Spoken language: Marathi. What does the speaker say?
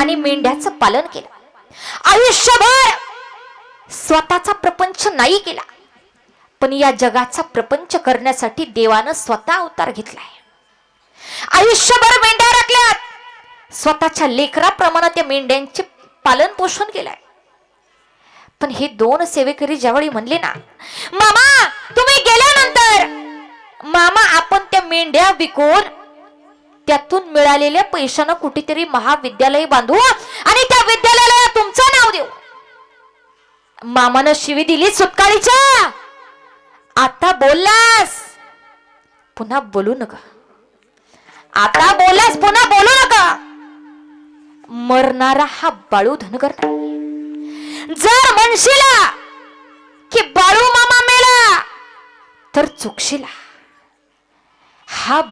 आणि मेंढ्याचं पालन केलं. आयुष्यभर स्वतःचा प्रपंच नाही केला, पण या जगाचा प्रपंच करण्यासाठी देवानं स्वतः अवतार घेतलाय. आयुष्यभर मेंढ्या राखल्यात, स्वतःच्या लेकराप्रमाणे त्या मेंढ्यांचे पालन पोषण केलंय. पण हे दोन सेवेकरी ज्यावेळी म्हणले ना, मामा तुम्ही गेल्यानंतर मामा आपण त्या मेंढ्या विकून त्यातून मिळालेल्या पैशानं कुठेतरी महाविद्यालय बांधू आणि त्या विद्यालयाला तुमचं नाव देऊ. मामानं शिवी दिली सुटकाळीच्या, आता बोललास पुन्हा बोलू नका, आता बोललास पुन्हा बोलू नका. मरणारा हा बाळू धनगर नाही. जर म्हणशीला की बाळू मामा मेला तर चुकशीला.